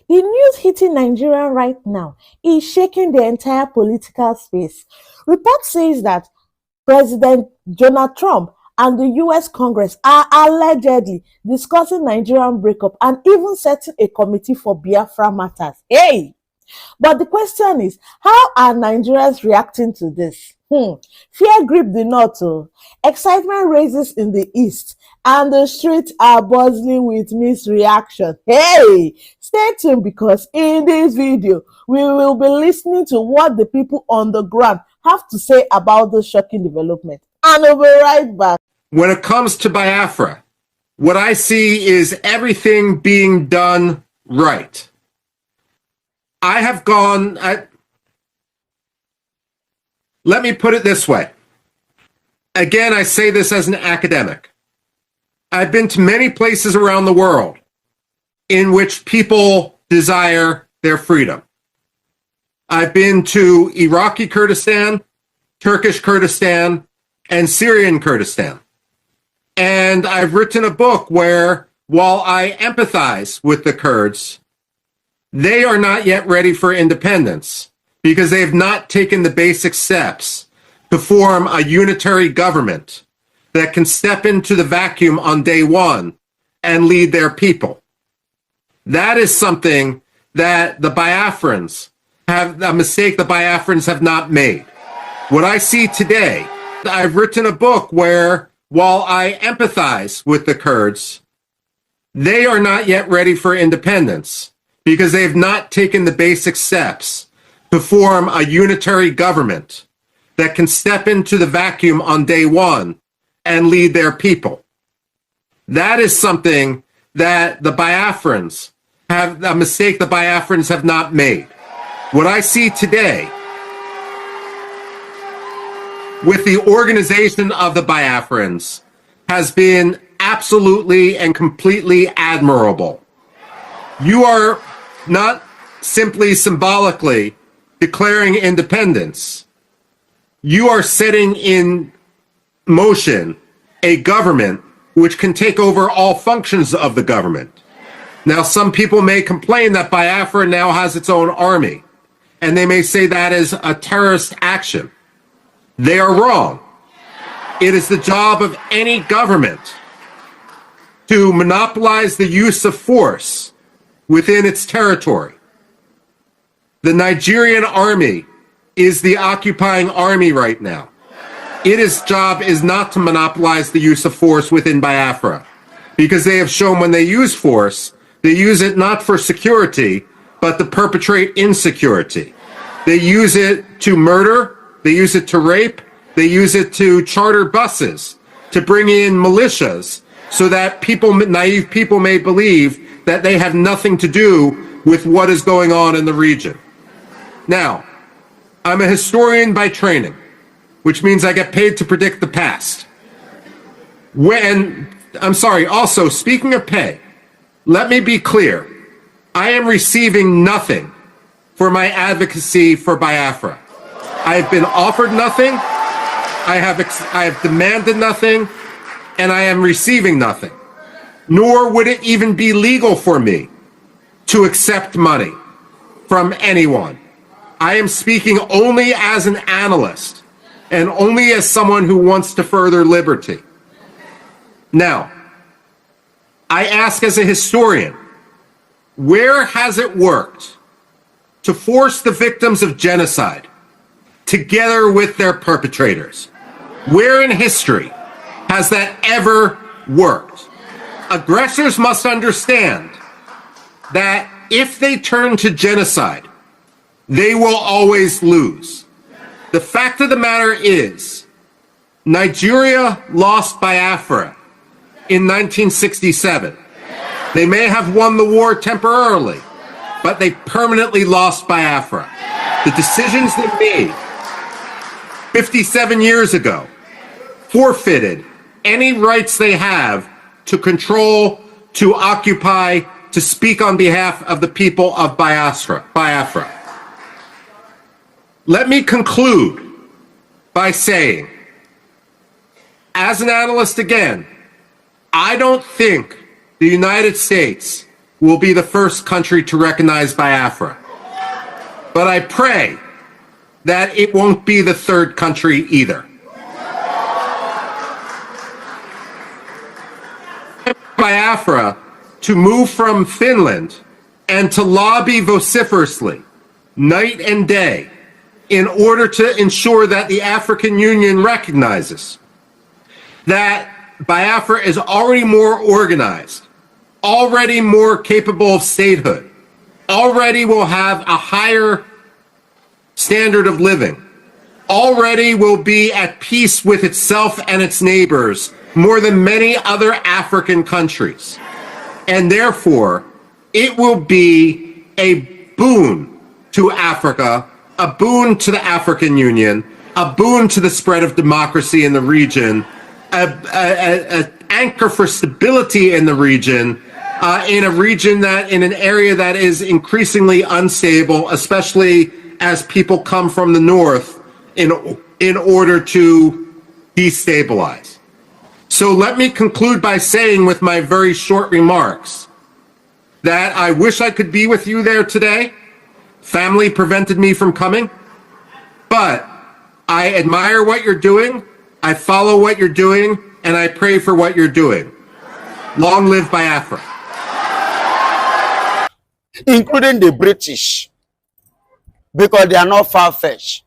The news hitting Nigeria right now is shaking the entire political space. Report says that President Donald Trump and the US Congress are allegedly discussing Nigerian breakup and even setting a committee for Biafra matters. Hey! But the question is, how are Nigerians reacting to this? Fear gripped the north. Excitement raises in the east, and the streets are buzzing with mixed reaction. Hey, stay tuned because in this video, we will be listening to what the people on the ground have to say about this shocking development. And we'll be right back. When it comes to Biafra, what I see is everything being done right. I have gone, let me put it this way. Again, I say this as an academic. I've been to many places around the world in which people desire their freedom. I've been to Iraqi Kurdistan, Turkish Kurdistan, and Syrian Kurdistan. And I've written a book where, while I empathize with the Kurds, they are not yet ready for independence because they have not taken the basic steps to form a unitary government that can step into the vacuum on day one and lead their people. That is something that the Biafrans have, a mistake the Biafrans have not made. What I see today, I've written a book where, while I empathize with the Kurds, they are not yet ready for independence because they have not taken the basic steps to form a unitary government that can step into the vacuum on day one and lead their people. That is something that the Biafrans have, a mistake the Biafrans have not made. What I see today with the organization of the Biafrans has been absolutely and completely admirable. You are not simply symbolically declaring independence. You are setting in motion a government which can take over all functions of the government. Now, some people may complain that Biafra now has its own army, and they may say that is a terrorist action. They are wrong. It is the job of any government to monopolize the use of force within its territory. The Nigerian army is the occupying army right now. Its job is not to monopolize the use of force within Biafra, because they have shown when they use force, they use it not for security, but to perpetrate insecurity. They use it to murder, they use it to rape, they use it to charter buses, to bring in militias, so that people, naive people may believe that they have nothing to do with what is going on in the region. Now, I'm a historian by training, which means I get paid to predict the past. Also, speaking of pay, let me be clear. I am receiving nothing for my advocacy for Biafra. I have been offered nothing, I have demanded nothing, and I am receiving nothing. Nor would it even be legal for me to accept money from anyone. I am speaking only as an analyst and only as someone who wants to further liberty. Now, I ask as a historian, where has it worked to force the victims of genocide together with their perpetrators? Where in history has that ever worked? Aggressors must understand that if they turn to genocide, they will always lose. The fact of the matter is, Nigeria lost Biafra in 1967. They may have won the war temporarily, but they permanently lost Biafra. The decisions they made 57 years ago forfeited any rights they have to control, to occupy, to speak on behalf of the people of Biafra. Let me conclude by saying, as an analyst again, I don't think the United States will be the first country to recognize Biafra. But I pray that it won't be the third country either. Biafra to move from Finland and to lobby vociferously, night and day, in order to ensure that the African Union recognizes that Biafra is already more organized, already more capable of statehood, already will have a higher standard of living, already will be at peace with itself and its neighbors more than many other African countries. And therefore, it will be a boon to Africa, a boon to the African Union, a boon to the spread of democracy in the region, an anchor for stability in the region, in an area that is increasingly unstable, especially as people come from the north in order to destabilize. So let me conclude by saying with my very short remarks that I wish I could be with you there today. Family prevented me from coming, but I admire what you're doing, I follow what you're doing, and I pray for what you're doing. Long live Biafra. Including the British, because they are not far-fetched.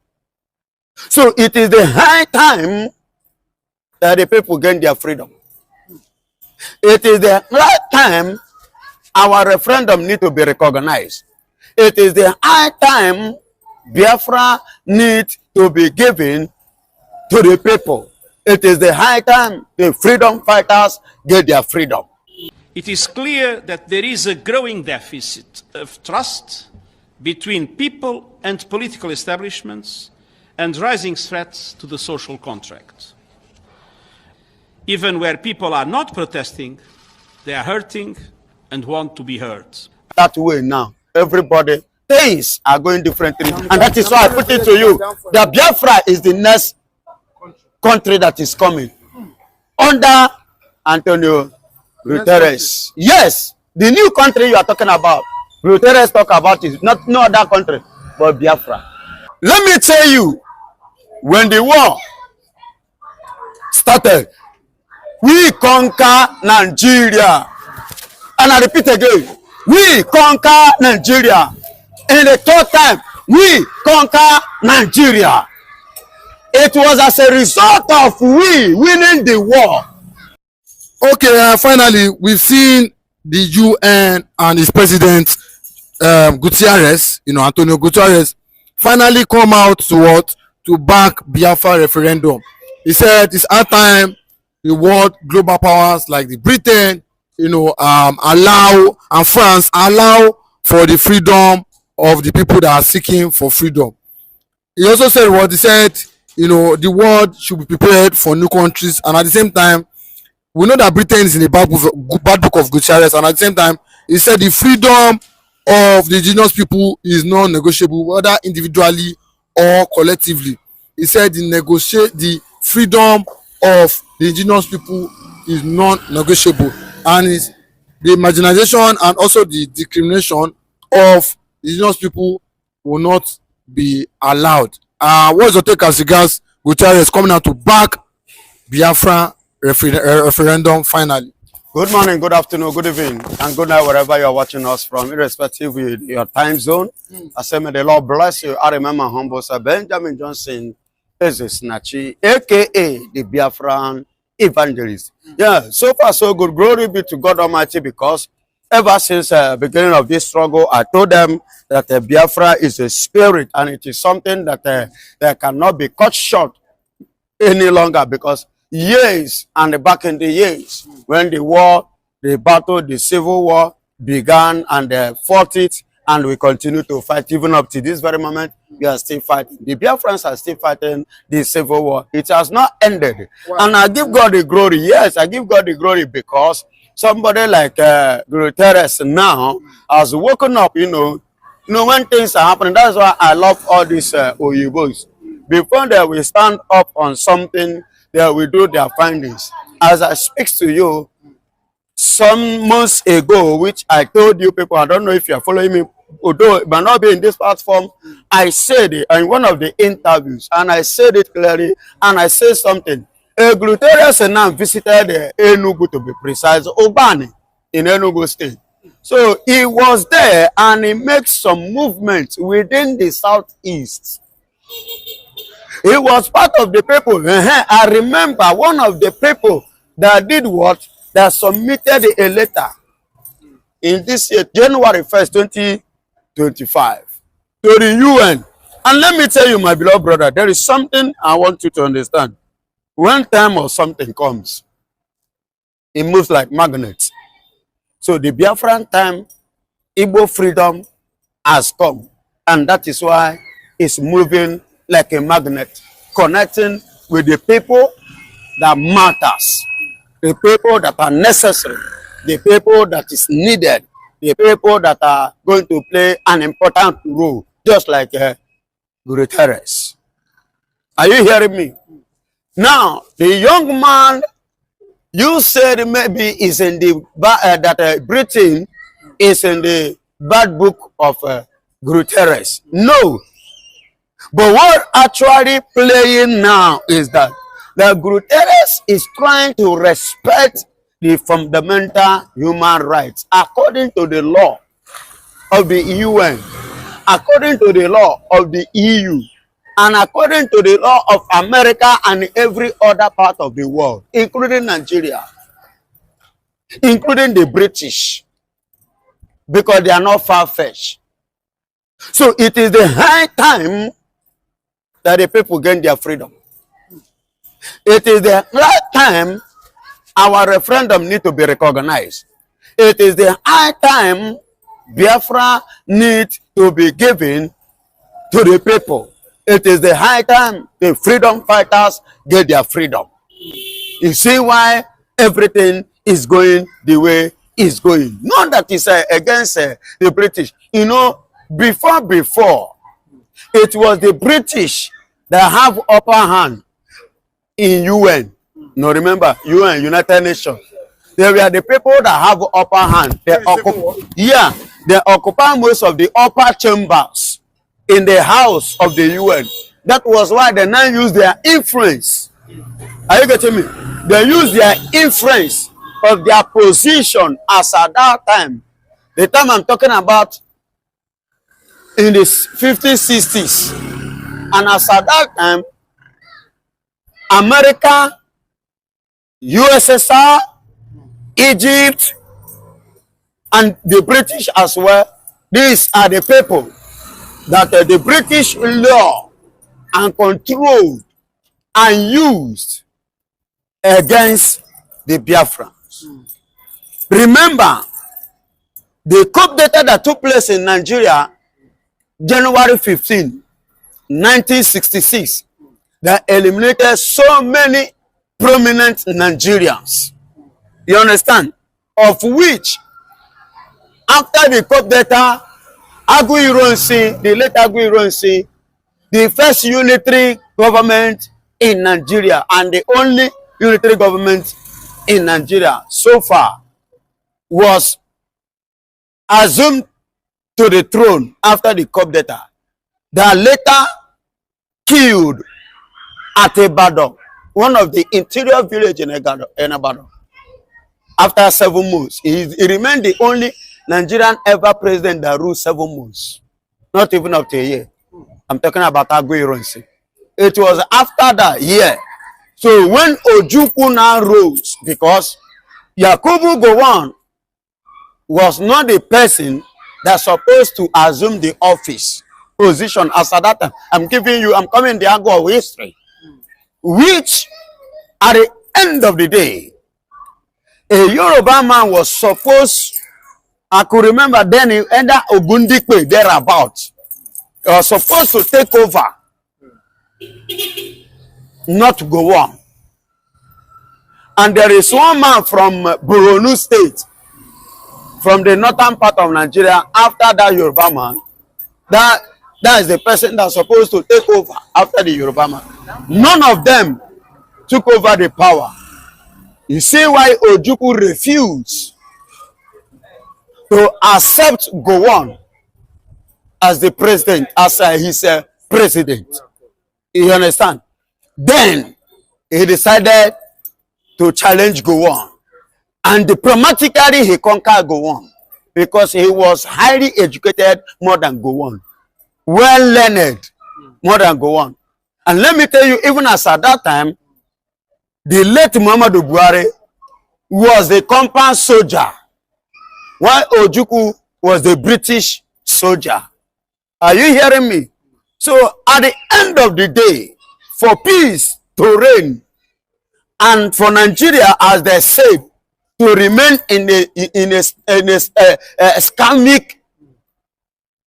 So it is the high time that the people gain their freedom. It is the right time our referendum need to be recognized. It is the high time Biafra needs to be given to the people. It is the high time the freedom fighters get their freedom. It is clear that there is a growing deficit of trust between people and political establishments and rising threats to the social contract. Even where people are not protesting, they are hurting and want to be heard. That way now, everybody, things are going differently. And that is why I put it to you, that Biafra is the next country that is coming under Antonio Guterres. Yes, the new country you are talking about, Guterres talk about is not no other country but Biafra. Let me tell you, when the war started, we conquer Nigeria. And I repeat again, we conquer Nigeria. In the third time, we conquer Nigeria. It was as a result of we winning the war. Okay, finally, we've seen the UN and its president, Gutierrez, Antonio Gutierrez, finally come out to what? To back Biafra referendum. He said it's our time the world global powers like the Britain, allow, and France allow for the freedom of the people that are seeking for freedom. He also said what he said, the world should be prepared for new countries, and at the same time, we know that Britain is in a bad book of Gutierrez, and at the same time, he said the freedom of the indigenous people is non-negotiable, whether individually or collectively. He said the freedom of the indigenous people is non-negotiable, and the marginalization and also the discrimination of indigenous people will not be allowed. What's your take as regards Gutierrez coming out to back Biafra referendum finally? Good morning, good afternoon, good evening, and good night wherever you are watching us from, irrespective of your time zone. I say may the Lord bless you. I remember humble Sir Benjamin Johnson is a snatchy, aka the Biafran evangelist. Yeah, so far so good. Glory be to God Almighty, because ever since the beginning of this struggle, I told them that Biafra is a spirit, and it is something that that cannot be cut short any longer, because years and back in the years when the battle, the civil war began, and they fought it, and we continue to fight even up to this very moment. We are still fighting. The Biafrans are still fighting the civil war. It has not ended. Wow. And I give God the glory. Yes, I give God the glory, because somebody like Guterres now has woken up, when things are happening. That's why I love all these Oyibos. Before they will stand up on something, they will do their findings. As I speak to you, some months ago, which I told you people, I don't know if you are following me, although it might not be in this platform, I said it in one of the interviews, and I said it clearly, and I said something. A gluterius now visited Enugu, to be precise, Obani in Enugu State. So he was there, and he made some movement within the southeast. He was part of the people. I remember one of the people that did what? That submitted a letter in this year, January 1st, 2025, to the UN. And let me tell you, my beloved brother, there is something I want you to understand. When time or something comes, it moves like magnets. So the Biafran time, Igbo freedom has come. And that is why it's moving like a magnet, connecting with the people that matters, the people that are necessary, the people that is needed, the people that are going to play an important role, just like Guterres. Are you hearing me? Now, the young man you said maybe is in the that Britain is in the bad book of Guterres. No. But what actually playing now is that the Guterres is trying to respect the fundamental human rights according to the law of the UN, according to the law of the EU, and according to the law of America and every other part of the world, including Nigeria, including the British, because they are not far-fetched. So it is the high time that the people gain their freedom. It is the right time our referendum need to be recognized. It is the high time Biafra need to be given to the people. It is the high time the freedom fighters get their freedom. You see why everything is going the way it's going. Not that it's against the British. You know, before, it was the British that have upper hand in UN. No, remember, UN, United Nations. They were the people that have upper hand. They occupy most of the upper chambers in the house of the UN. That was why they now use their influence. Are you getting me? They use their influence of their position as at that time. The time I'm talking about in the 50s, 60s. And as at that time, America, USSR, Egypt, and the British as well, these are the people that the British law and controlled and used against the Biafrans. Remember, the coup d'etat that took place in Nigeria, January 15, 1966, that eliminated so many prominent Nigerians. You understand? Of which, after the coup d'etat, the late Aguiyi-Ironsi, the first unitary government in Nigeria and the only unitary government in Nigeria so far, was assumed to the throne after the coup d'etat. That later killed at Ibadan, one of the interior villages in Ibadan. After 7 months, he remained the only Nigerian ever president that ruled 7 months, not even up to a year. I'm talking about Aguiyi-Ironsi. It was after that year. So when Ojukwu now rose, because Yakubu Gowon was not the person that's supposed to assume the office position as at that time. I'm coming the angle of history, which at the end of the day, a Yoruba man was supposed, I could remember then, either Ogundikwe thereabout, was supposed to take over, not to go on. And there is one man from Borno State, from the northern part of Nigeria, after that Yoruba man, that is the person that's supposed to take over after the Yoruba man. None of them took over the power. You see why Ojukwu refused to accept Gowon as the president, as his president. You understand? Then he decided to challenge Gowon. And diplomatically he conquered Gowon because he was highly educated more than Gowon. Well learned more than Gowon. And let me tell you, even as at that time, the late Muhammadu Buhari was the compound soldier, while Ojukwu was the British soldier. Are you hearing me? So at the end of the day, for peace to reign and for Nigeria, as they said, to remain in a scamic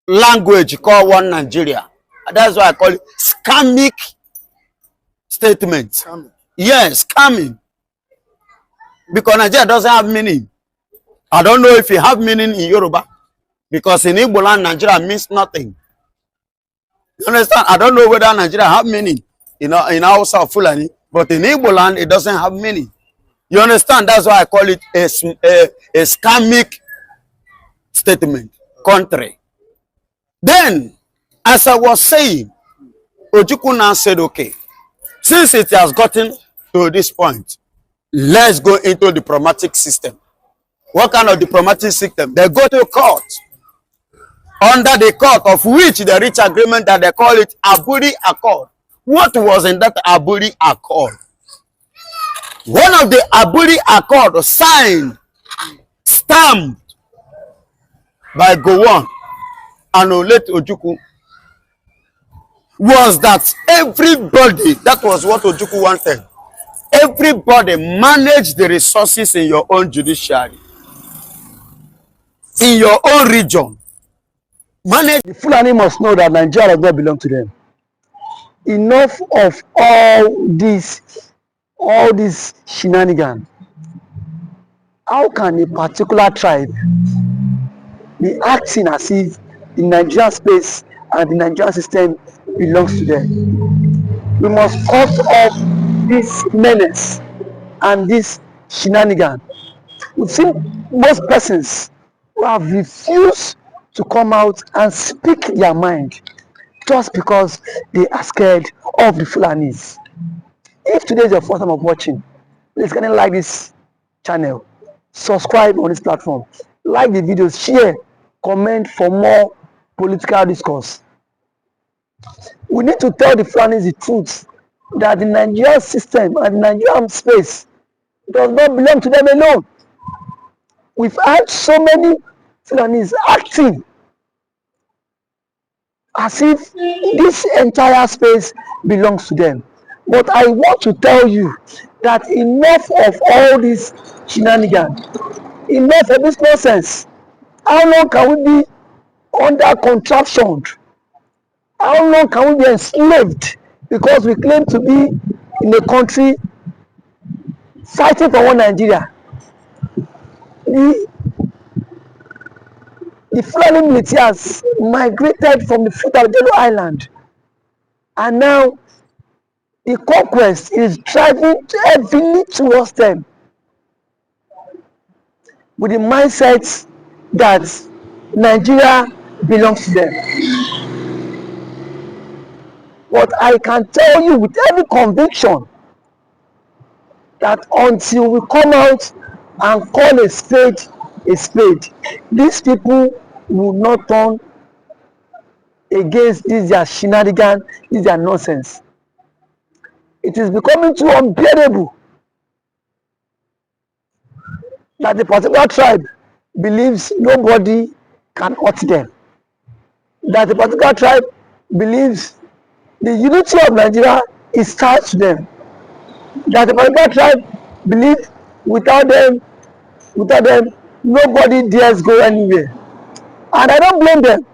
language called one Nigeria. That's why I call it scamic statement. Scamming. Yes, scamming. Because Nigeria doesn't have meaning. I don't know if it have meaning in Yoruba. Because in Igbo land, Nigeria means nothing. You understand? I don't know whether Nigeria have meaning in Hausa or Fulani. But in Igbo land, it doesn't have meaning. You understand? That's why I call it a scamic statement. Country. Then, as I was saying, Ojukwu now said, okay, since it has gotten to this point, let's go into diplomatic system. What kind of diplomatic system? They go to court. Under the court of which they reach agreement that they call it Aburi Accord. What was in that Aburi Accord? One of the Aburi Accord signed, stamped by Gowon and Olete Ojukwu was that everybody, that was what Ojukwu wanted, everybody manage the resources in your own judiciary, in your own region. Manage. The Fulani must know that Nigeria does not belong to them. Enough of all this shenanigans. How can a particular tribe be acting as if the Nigerian space and the Nigerian system belongs to them? We must cut off this menace and this shenanigan. We've seen most persons who have refused to come out and speak their mind just because they are scared of the Fulanis. If today is your first time of watching, please can you like this channel, subscribe on this platform, like the videos, share, comment for more political discourse. We need to tell the Fulanis the truth that the Nigerian system and the Nigerian space does not belong to them alone. We've had so many Fulanis acting as if this entire space belongs to them. But I want to tell you that enough of all this shenanigans, enough of this nonsense. How long can we be under contraction? How long can we be enslaved because we claim to be in a country fighting for one Nigeria? The Fulani military has migrated from the foot of the Island, and now the Congres is driving heavily towards them with the mindset that Nigeria belongs to them. But I can tell you with every conviction that until we come out and call a spade, these people will not turn against this their shenanigan, this their nonsense. It is becoming too unbearable that the particular tribe believes nobody can hurt them. That the particular tribe believes the unity of Nigeria is tied to them. That the particular tribe believes without them, nobody dares go anywhere. And I don't blame them.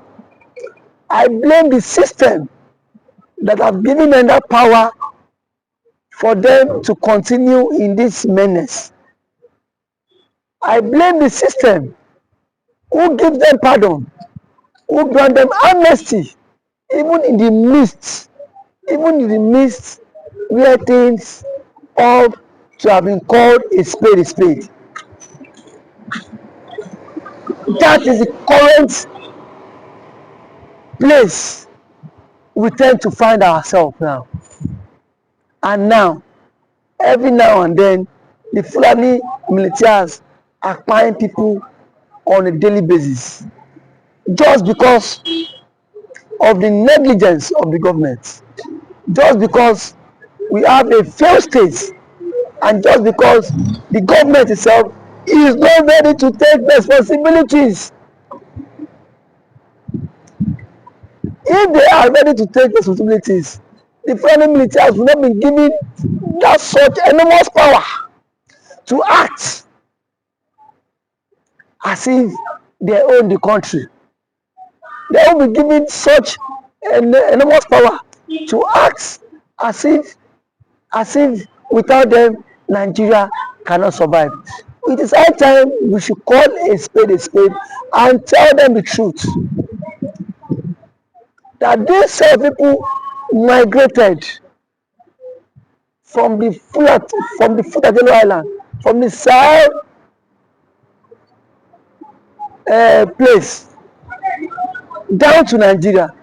I blame the system that have given them that power for them to continue in this menace. I blame the system who gives them pardon, who grant them amnesty, even in the midst where things of to have been called a spade a spade. That is the current place we tend to find ourselves now. And now, every now and then, the Fulani militias are buying people on a daily basis just because of the negligence of the government, just because we have a failed state, and just because the government itself is not ready to take responsibilities. If they are ready to take responsibilities, the Fulani militias will not be given that such enormous power to act as if they own the country. They will be given such enormous power to act as if without them Nigeria cannot survive. It is high time we should call a spade and tell them the truth that these people migrated from the Futatelo Island, from the Sahel place down to Nigeria,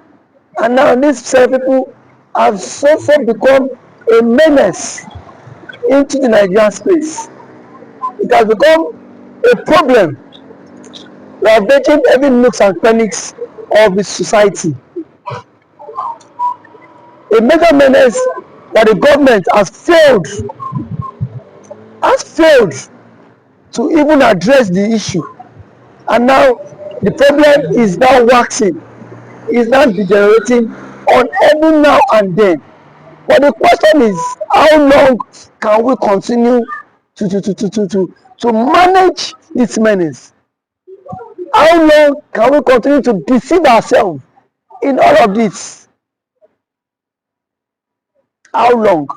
and now these people have so become a menace into the Nigerian space. It has become a problem ravaging every nooks and crannies of the society. A major menace that the government has failed to even address the issue. And now the problem is now waxing, is now degenerating on every now and then. But the question is, how long can we continue to manage this menace? How long can we continue to deceive ourselves in all of this? How long?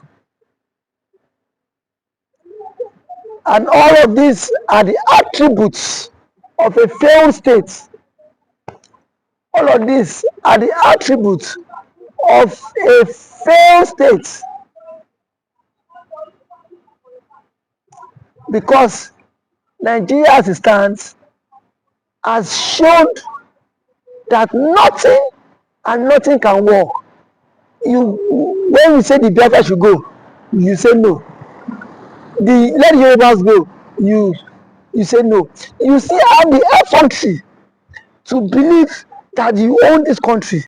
And all of these are the attributes of a failed state. All of these are the attributes of a failed state. Because Nigeria as it stands has shown that nothing and nothing can work. When you say the Biafra should go, you say no. Let the Yorubas go, you say no. You still have the effrontery to believe that you own this country.